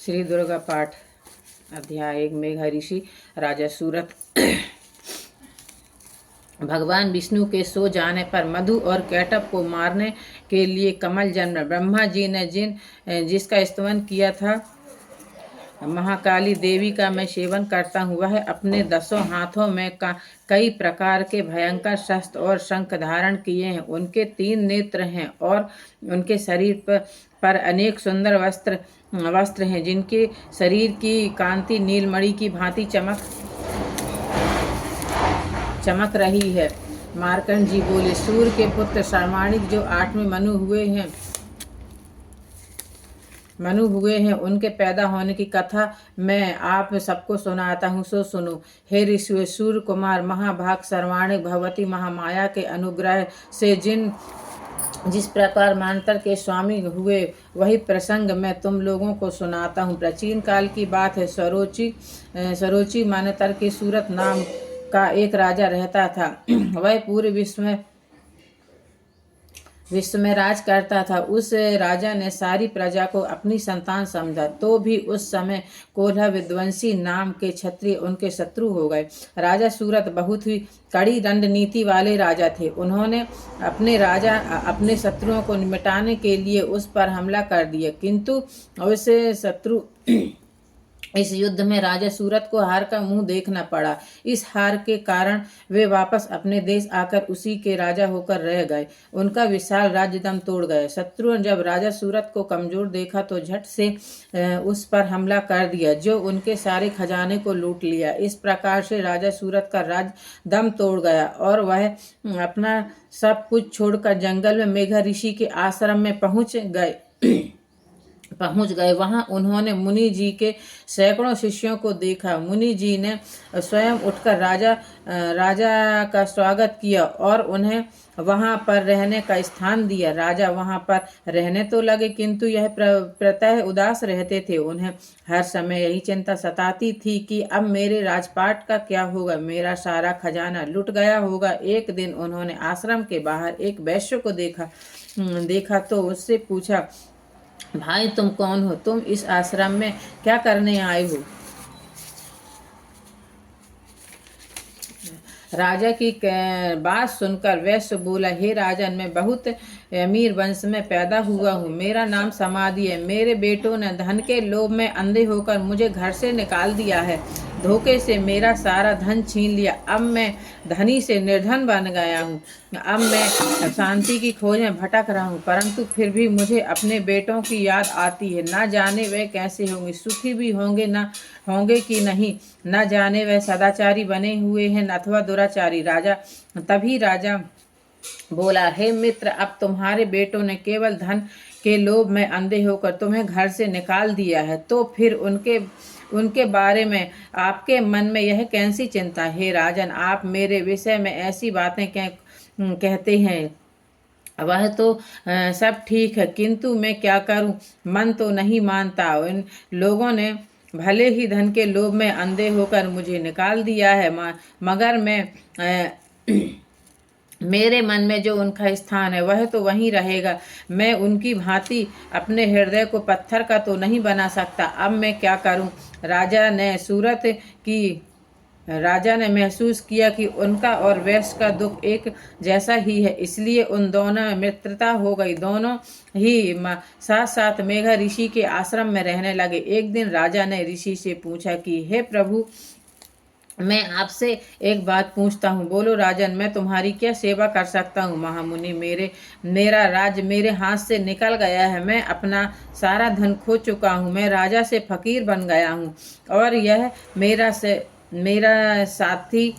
श्री दुर्गा पाठ अध्याय 1। मेघ ऋषि राजा सूरत। भगवान विष्णु के सो जाने पर मधु और कैटभ को मारने के लिए कमल जन्म। ब्रह्मा जी ने जिसका स्तवन किया था, महाकाली देवी का मैं सेवन करता हूँ। वह अपने 10 हाथों में कई प्रकार के भयंकर शस्त्र और शंख धारण किए हैं। उनके 3 नेत्र हैं और उनके शरीर पर अनेक सुंदर वस्त्र हैं, जिनके शरीर की कांति नीलमणि की भांति चमक रही है। मार्कंड जी बोले, सूर्य के पुत्र सर्वाणिक जो 8वें मनु हुए हैं, उनके पैदा होने की कथा मैं आप सबको सुनाता हूँ, सो सुनो। हे ऋषि, सूर्य कुमार महाभाग सर्वाणिक भगवती महामाया के अनुग्रह से जिस प्रकार मानतर के स्वामी हुए, वही प्रसंग मैं तुम लोगों को सुनाता हूँ। प्राचीन काल की बात है। सरोची मानतर के सूरत नाम का एक राजा रहता था। वह पूरे विश्व में राज करता था। उस राजा ने सारी प्रजा को अपनी संतान समझा, तो भी उस समय कोल्हा विध्वंसी नाम के क्षत्रिय उनके शत्रु हो गए। राजा सूरत बहुत ही कड़ी रणनीति वाले राजा थे। उन्होंने अपने शत्रुओं को मिटाने के लिए उस पर हमला कर दिया, किंतु इस युद्ध में राजा सूरत को हार का मुंह देखना पड़ा। इस हार के कारण वे वापस अपने देश आकर उसी के राजा होकर रह गए। उनका विशाल राज्य दम तोड़ गए। शत्रुओं ने जब राजा सूरत को कमजोर देखा तो झट से उस पर हमला कर दिया, जो उनके सारे खजाने को लूट लिया। इस प्रकार से राजा सूरत का राज्य दम तोड़ गया और वह अपना सब कुछ छोड़कर जंगल में मेघ ऋषि के आश्रम में पहुंच गए। वहां उन्होंने मुनि जी के सैकड़ों शिष्यों को देखा। मुनि जी ने स्वयं उठकर राजा का स्वागत किया और उन्हें वहां पर रहने का स्थान दिया। राजा वहां पर रहने तो लगे, किंतु यह प्रातः उदास रहते थे। उन्हें हर समय यही चिंता सताती थी कि अब मेरे राजपाट का क्या होगा, मेरा सारा खजाना लुट गया होगा। एक दिन उन्होंने आश्रम के बाहर एक वैश्य को देखा तो उससे पूछा, भाई तुम कौन हो? तुम इस आश्रम में क्या करने आए हो? राजा की बात सुनकर वैश्य बोला, हे राजन, मैं बहुत अमीर वंश में पैदा हुआ हूँ। मेरा नाम समाधि है। मेरे बेटों ने धन के लोभ में अंधे होकर मुझे घर से निकाल दिया है, धोखे से मेरा सारा धन छीन लिया। अब मैं धनी से निर्धन बन गया हूँ। अब मैं शांति की खोज में भटक रहा हूँ, परंतु फिर भी मुझे अपने बेटों की याद आती है। न जाने वे कैसे होंगे, सुखी भी होंगे कि नहीं, न जाने वे सदाचारी बने हुए हैं अथवा दुराचारी। तभी राजा बोला, हे मित्र, अब तुम्हारे बेटों ने केवल धन के लोभ में अंधे होकर तुम्हें घर से निकाल दिया है, तो फिर उनके बारे में आपके मन में यह कैसी चिंता? हे राजन, आप मेरे विषय में ऐसी बातें कहते हैं। वह तो सब ठीक है, किंतु मैं क्या करूं? मन तो नहीं मानता। इन लोगों ने भले ही धन के लोभ में अंधे होकर मुझे निकाल दिया है, मगर मेरे मन में जो उनका स्थान है वह तो वहीं रहेगा। मैं उनकी भांति अपने हृदय को पत्थर का तो नहीं बना सकता। अब मैं क्या करूं? राजा ने महसूस किया कि उनका और वैश्य का दुख एक जैसा ही है, इसलिए उन दोनों में मित्रता हो गई। दोनों ही साथ साथ मेघ ऋषि के आश्रम में रहने लगे। एक दिन राजा ने ऋषि से पूछा कि हे प्रभु, मैं आपसे एक बात पूछता हूँ, बोलो राजन, मैं तुम्हारी क्या सेवा कर सकता हूँ? महामुनि, मेरा राज्य मेरे हाथ से निकल गया है। मैं अपना सारा धन खो चुका हूँ। मैं राजा से फकीर बन गया हूँ और यह मेरा साथी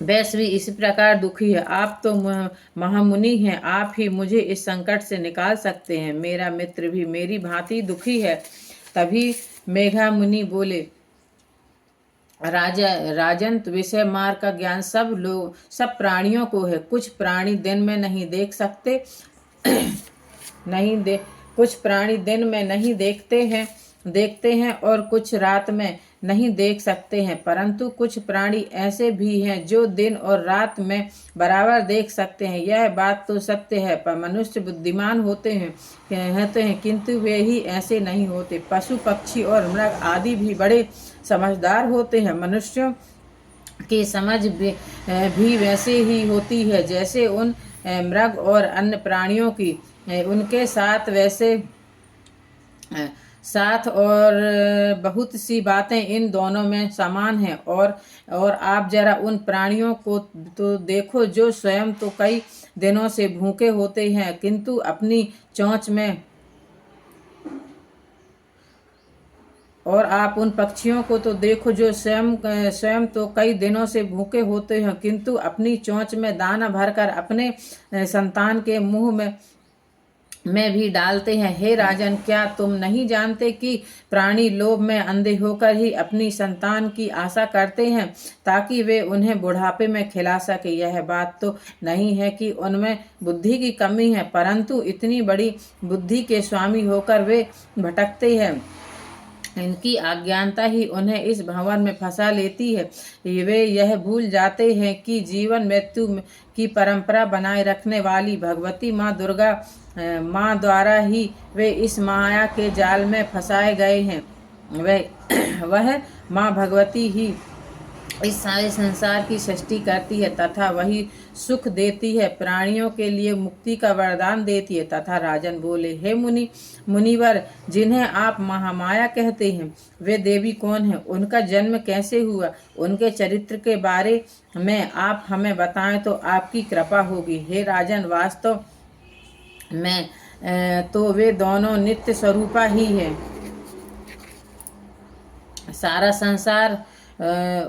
वैश्य भी इसी प्रकार दुखी है। आप तो महामुनि हैं, आप ही मुझे इस संकट से निकाल सकते हैं। मेरा मित्र भी मेरी भांति दुखी है। तभी मेघा मुनि बोले, राजन, विषय मार्ग का ज्ञान सब प्राणियों को है। कुछ प्राणी दिन में नहीं देख सकते कुछ प्राणी दिन में नहीं देखते हैं देखते हैं और कुछ रात में नहीं देख सकते हैं, परंतु कुछ प्राणी ऐसे भी हैं जो दिन और रात में बराबर देख सकते हैं। यह बात तो सत्य है, पर मनुष्य बुद्धिमान होते हैं किंतु वे ही ऐसे नहीं होते। पशु पक्षी और मृग आदि भी बड़े समझदार होते हैं। मनुष्यों की समझ भी वैसे ही होती है जैसे उन मृग और अन्य प्राणियों की। उनके साथ वैसे साथ और बहुत सी बातें इन दोनों में समान हैं। और आप जरा उन प्राणियों को तो देखो जो स्वयं तो कई दिनों से भूखे होते हैं किंतु अपनी चोंच में, और आप उन पक्षियों को तो देखो जो स्वयं तो कई दिनों से भूखे होते हैं किंतु अपनी चोंच में दाना भरकर अपने संतान के मुंह में भी डालते हैं। हे राजन, क्या तुम नहीं जानते कि प्राणी लोभ में अंधे होकर ही अपनी संतान की आशा करते हैं ताकि वे उन्हें बुढ़ापे में खिला सके। यह बात तो नहीं है कि उनमें बुद्धि की कमी है, परंतु इतनी बड़ी बुद्धि के स्वामी होकर वे भटकते हैं। इनकी अज्ञानता ही उन्हें इस भंवर में फंसा लेती है। वे यह भूल जाते हैं कि जीवन मृत्यु की परंपरा बनाए रखने वाली भगवती माँ दुर्गा माँ द्वारा ही वे इस माया के जाल में फंसाए गए हैं। वह माँ भगवती ही इस सारे संसार की सृष्टि करती है तथा वही सुख देती है, प्राणियों के लिए मुक्ति का वरदान देती है। तथा राजन बोले, हे मुनिवर, जिन्हें आप महामाया कहते हैं वे देवी कौन है? उनका जन्म कैसे हुआ? उनके चरित्र के बारे में आप हमें बताएं तो आपकी कृपा होगी। हे राजन, वास्तव में तो वे दोनों नित्य स्वरूपा ही है। सारा संसार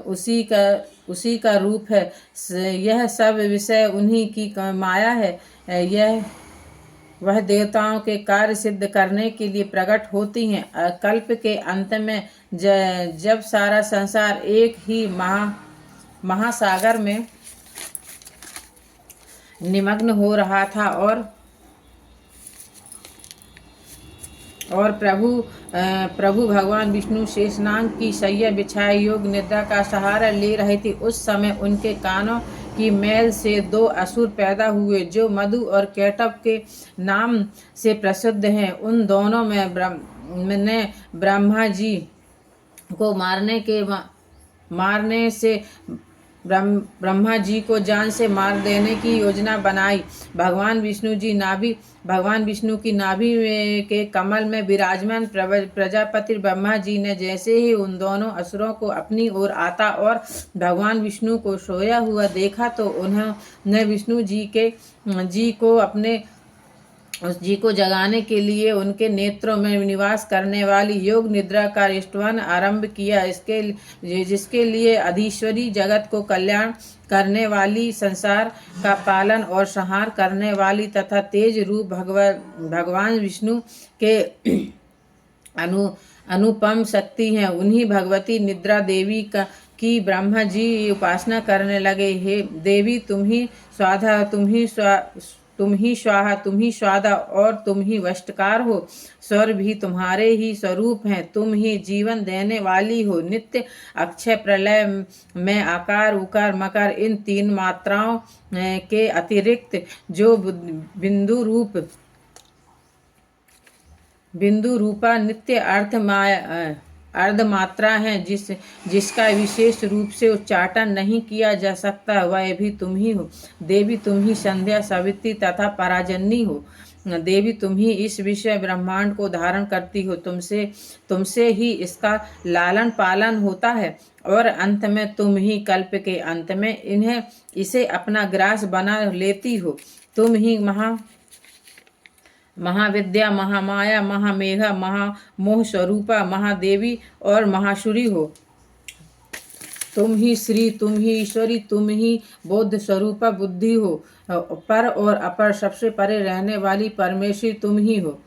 उसी का रूप है। यह सब विषय उन्हीं की माया है। वह देवताओं के कार्य सिद्ध करने के लिए प्रकट होती हैं। कल्प के अंत में जब सारा संसार एक ही महासागर में निमग्न हो रहा था और प्रभु भगवान विष्णु शेषनाग की शैया बिछाए योग निद्रा का सहारा ले रहे थे, उस समय उनके कानों की मैल से दो असुर पैदा हुए जो मधु और कैटव के नाम से प्रसिद्ध हैं। उन दोनों में ब्रह्मा जी को मारने से ब्रह्मा जी को जान से मार देने की योजना बनाई। भगवान विष्णु की नाभि के कमल में विराजमान प्रजापति ब्रह्मा जी ने जैसे ही उन दोनों असुरों को अपनी ओर आता और भगवान विष्णु को सोया हुआ देखा तो उन्होंने विष्णु जी को जगाने के लिए उनके नेत्रों में निवास करने वाली योग निद्रा का स्तवन आरंभ किया, जिसके लिए अधीश्वरी जगत को कल्याण करने वाली, संसार का पालन और संहार करने वाली तथा तेज रूप भगवान विष्णु के अनुपम शक्ति हैं। उन्हीं भगवती निद्रा देवी की ब्रह्मा जी उपासना करने लगे। हे देवी, तुम ही स्वाधा, तुम ही स्वाहा, तुम ही स्वादा और तुम ही वष्टकार हो। स्वर भी तुम्हारे ही स्वरूप हैं। तुम ही जीवन देने वाली हो। नित्य अक्षय प्रलय में आकार उकार मकार इन तीन मात्राओं के अतिरिक्त जो बिंदु रूपा नित्य अर्ध मात्रा है जिसका विशेष रूप से उच्चाटन नहीं किया जा सकता, वह भी तुम ही हो। देवी, तुम ही संध्या, सावित्री तथा पराजन्नी हो। देवी, तुम ही इस विषय ब्रह्मांड को धारण करती हो। तुमसे ही इसका लालन पालन होता है और अंत में तुम ही कल्प के अंत में इसे अपना ग्रास बना लेती हो। तुम ही महाविद्या, महामाया, महामेघा, महामोह स्वरूपा, महादेवी और महाशुरी हो। तुम ही श्री, तुम ही ईश्वरी, तुम ही बोध स्वरूपा बुद्धि हो। पर और अपर सबसे परे रहने वाली परमेश्वरी तुम ही हो।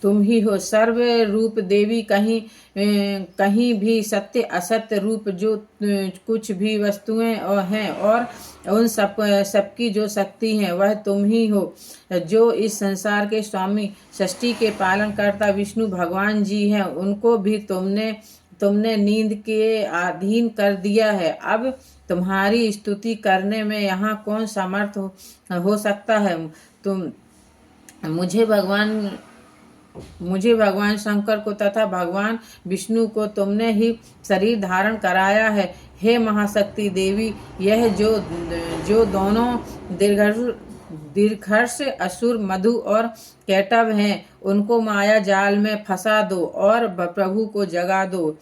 तुम ही हो। सर्व रूप देवी, कहीं कहीं भी सत्य असत्य रूप जो कुछ भी वस्तुएं हैं और उन सबकी जो शक्ति है वह तुम ही हो, जो इस संसार के स्वामी सृष्टि के पालन करता विष्णु भगवान जी हैं। उनको भी तुमने नींद के अधीन कर दिया है। अब तुम्हारी स्तुति करने में यहाँ कौन समर्थ हो सकता है। तुम मुझे भगवान शंकर को तथा भगवान विष्णु को तुमने ही शरीर धारण कराया है। हे महाशक्ति देवी, यह जो दोनों दीर्घर्ष असुर मधु और कैटव हैं, उनको माया जाल में फंसा दो और प्रभु को जगा दो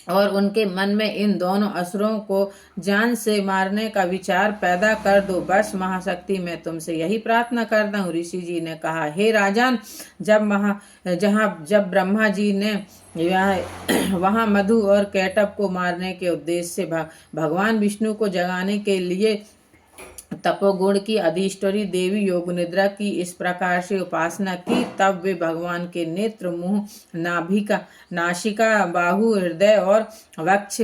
और उनके मन में इन दोनों असुरों को जान से मारने का विचार पैदा कर दो। बस महाशक्ति, मैं तुमसे यही प्रार्थना करता हूँ। ऋषि जी ने कहा, हे राजन, जब ब्रह्मा जी ने वहाँ मधु और कैटव को मारने के उद्देश्य से भगवान विष्णु को जगाने के लिए तपोगुण की अधिष्ठरी देवी योग निद्रा की इस प्रकार से उपासना की, तब वे भगवान के नेत्र, मुंह, नासिका, बाहु, हृदय और वक्ष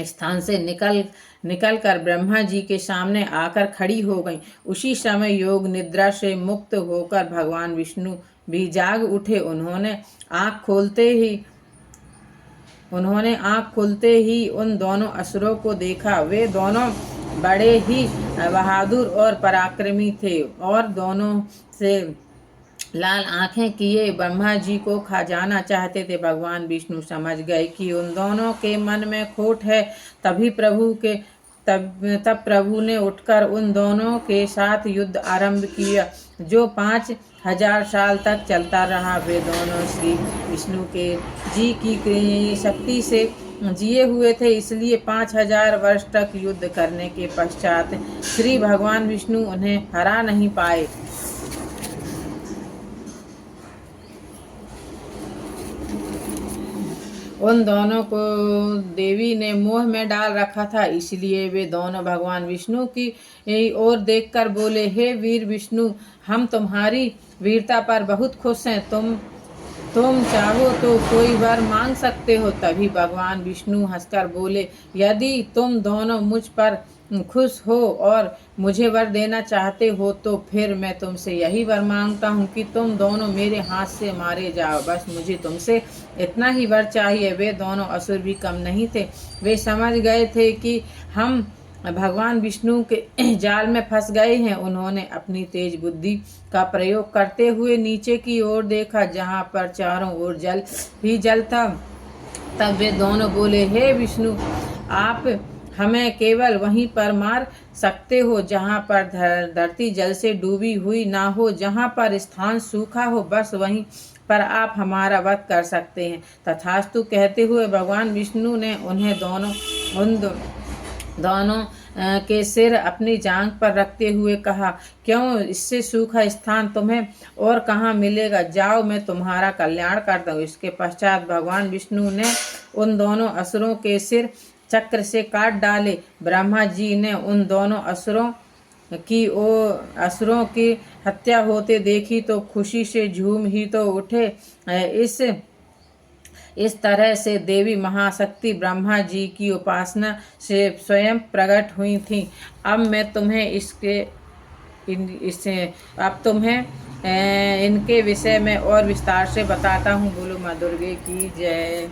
स्थान से निकल कर ब्रह्मा जी के सामने आकर खड़ी हो गईं। उसी समय योग निद्रा से मुक्त होकर भगवान विष्णु भी जाग उठे। उन्होंने आँख खोलते ही उन दोनों असुरों को देखा। वे दोनों बड़े ही बहादुर और पराक्रमी थे और दोनों से लाल आंखें किए ब्रह्मा जी को खा जाना चाहते थे। भगवान विष्णु समझ गए कि उन दोनों के मन में खोट है। तब प्रभु ने उठकर उन दोनों के साथ युद्ध आरंभ किया, जो 5000 साल तक चलता रहा। वे दोनों श्री विष्णु के जी की शक्ति से जिए हुए थे, इसलिए 5000 वर्ष तक युद्ध करने के पश्चात श्री भगवान विष्णु उन्हें हरा नहीं पाए। उन दोनों को देवी ने मोह में डाल रखा था, इसलिए वे दोनों भगवान विष्णु की ओर देखकर बोले, हे वीर विष्णु, हम तुम्हारी वीरता पर बहुत खुश हैं। तुम चाहो तो कोई वर मांग सकते हो। तभी भगवान विष्णु हंसकर बोले, यदि तुम दोनों मुझ पर खुश हो और मुझे वर देना चाहते हो तो फिर मैं तुमसे यही वर मांगता हूँ कि तुम दोनों मेरे हाथ से मारे जाओ। बस मुझे तुमसे इतना ही वर चाहिए। वे दोनों असुर भी कम नहीं थे। वे समझ गए थे कि हम भगवान विष्णु के जाल में फंस गए हैं। उन्होंने अपनी तेज बुद्धि का प्रयोग करते हुए नीचे की ओर देखा, जहाँ पर चारों ओर जल ही जल था। तब वे दोनों बोले, हे विष्णु, आप हमें केवल वहीं पर मार सकते हो जहाँ पर धरती जल से डूबी हुई ना हो, जहाँ पर स्थान सूखा हो, बस वहीं पर आप हमारा वध कर सकते हैं। तथास्तु कहते हुए भगवान विष्णु ने उन्हें उन दोनों के सिर अपनी जांघ पर रखते हुए कहा, क्यों, इससे सूखा स्थान तुम्हें और कहाँ मिलेगा। जाओ, मैं तुम्हारा कल्याण करता हूँ। इसके पश्चात भगवान विष्णु ने उन दोनों असुरों के सिर चक्र से काट डाले। ब्रह्मा जी ने उन दोनों असुरों की हत्या होते देखी तो खुशी से झूम ही तो उठे। इस तरह से देवी महाशक्ति ब्रह्मा जी की उपासना से स्वयं प्रकट हुई थी। अब मैं तुम्हें इनके विषय में और विस्तार से बताता हूँ। बोलो माँ दुर्गे की जय।